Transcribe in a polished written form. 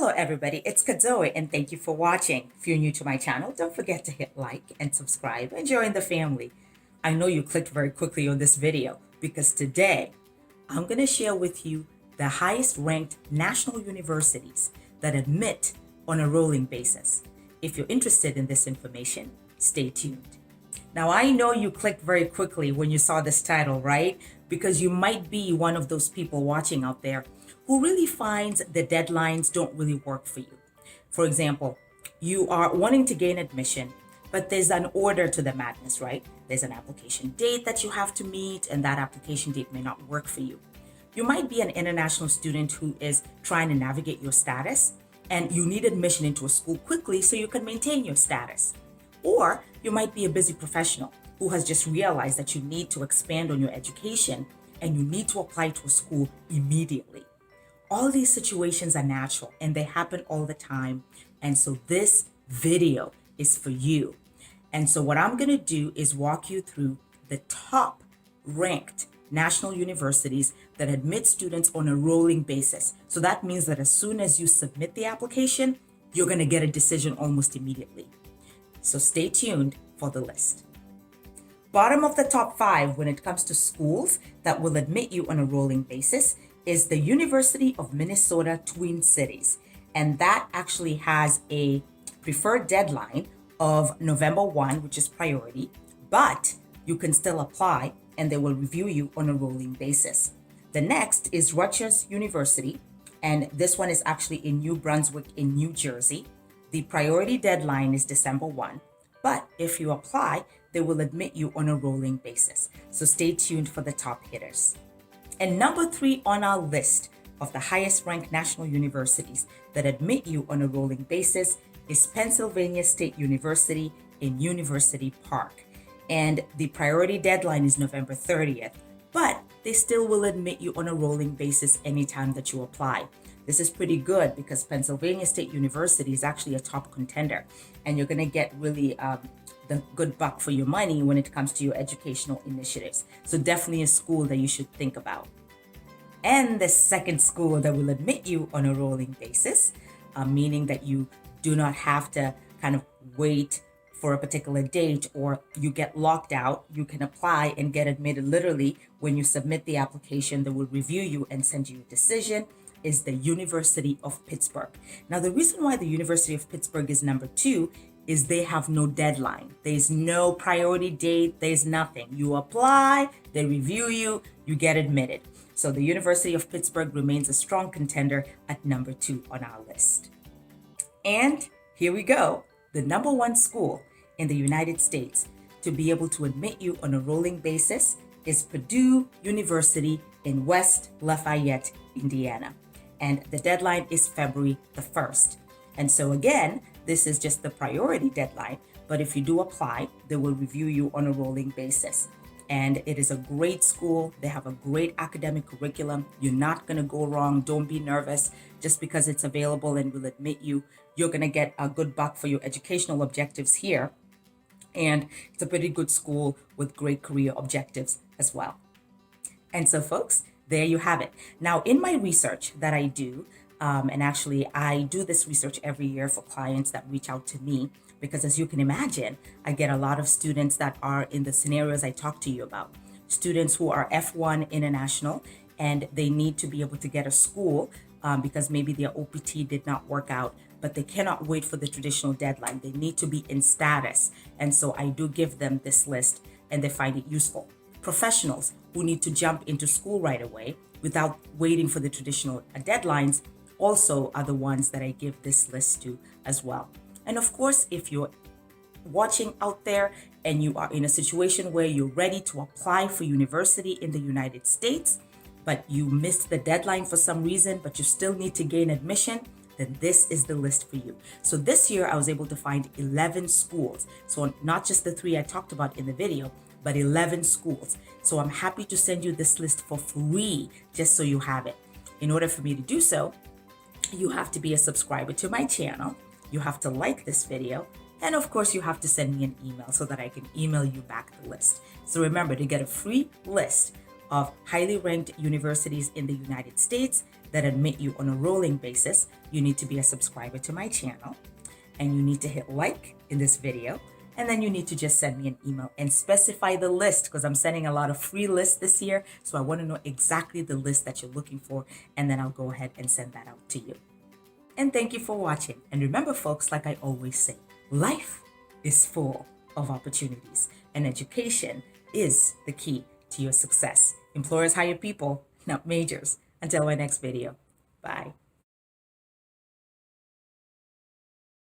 Hello everybody, it's Kadzowe and thank you for watching. If you're new to my channel, don't forget to hit like and subscribe and join the family. I know you clicked very quickly on this video because today I'm going to share with you the highest ranked national universities that admit on a rolling basis. If you're interested in this information, stay tuned. Now, I know you clicked very quickly when you saw this title, right? Because you might be one of those people watching out there who really finds the deadlines don't really work for you. For example, you are wanting to gain admission, but there's an order to the madness, right? There's an application date that you have to meet, and that application date may not work for you. You might be an international student who is trying to navigate your status, and you need admission into a school quickly so you can maintain your status. Or you might be a busy professional who has just realized that you need to expand on your education and you need to apply to a school immediately. All these situations are natural and they happen all the time. And so this video is for you. And so what I'm going to do is walk you through the top ranked national universities that admit students on a rolling basis. So that means that as soon as you submit the application, you're going to get a decision almost immediately. So stay tuned for the list. Bottom of the top 5 when it comes to schools that will admit you on a rolling basis is the University of Minnesota Twin Cities. And that actually has a preferred deadline of November 1, which is priority, but you can still apply and they will review you on a rolling basis. The next is Rutgers University, and this one is actually in New Brunswick in New Jersey. The priority deadline is December 1, but if you apply, they will admit you on a rolling basis. So stay tuned for the top hitters. And number 3 on our list of the highest ranked national universities that admit you on a rolling basis is Pennsylvania State University in University Park. And the priority deadline is November 30th, but they still will admit you on a rolling basis anytime that you apply. This is pretty good because Pennsylvania State University is actually a top contender and you're going to get really the good buck for your money when it comes to your educational initiatives. So definitely a school that you should think about. And the second school that will admit you on a rolling basis, meaning that you do not have to kind of wait for a particular date or you get locked out, you can apply and get admitted literally when you submit the application. They will review you and send you a decision, is the University of Pittsburgh. Now, the reason why the University of Pittsburgh is number 2 is they have no deadline. There's no priority date. There's nothing. You apply, they review you, you get admitted. So the University of Pittsburgh remains a strong contender at number 2 on our list. And here we go. The number 1 school in the United States to be able to admit you on a rolling basis is Purdue University in West Lafayette, Indiana. And the deadline is February the 1st. And so again, this is just the priority deadline, but if you do apply, they will review you on a rolling basis. And it is a great school. They have a great academic curriculum. You're not going to go wrong. Don't be nervous. Just because it's available and will admit you, you're going to get a good buck for your educational objectives here. And it's a pretty good school with great career objectives as well. And so folks, there you have it. Now, in my research that I do, and actually I do this research every year for clients that reach out to me, because as you can imagine, I get a lot of students that are in the scenarios I talked to you about. Students who are F1 international and they need to be able to get a school because maybe their OPT did not work out, but they cannot wait for the traditional deadline. They need to be in status. And so I do give them this list and they find it useful. Professionals who need to jump into school right away without waiting for the traditional deadlines also are the ones that I give this list to as well. And of course, if you're watching out there and you are in a situation where you're ready to apply for university in the United States, but you missed the deadline for some reason, but you still need to gain admission, then this is the list for you. So this year I was able to find 11 schools. So not just the 3 I talked about in the video, but 11 schools. So I'm happy to send you this list for free, just so you have it. In order for me to do so, you have to be a subscriber to my channel. You have to like this video. And of course, you have to send me an email so that I can email you back the list. So remember, to get a free list of highly ranked universities in the United States, that admit you on a rolling basis, you need to be a subscriber to my channel, and you need to hit like in this video, and then you need to just send me an email and specify the list, because I'm sending a lot of free lists this year. So I want to know exactly the list that you're looking for, and then I'll go ahead and send that out to you. And thank you for watching. And remember, folks, like I always say, life is full of opportunities, and education is the key to your success. Employers hire people, not majors. Until my next video. Bye.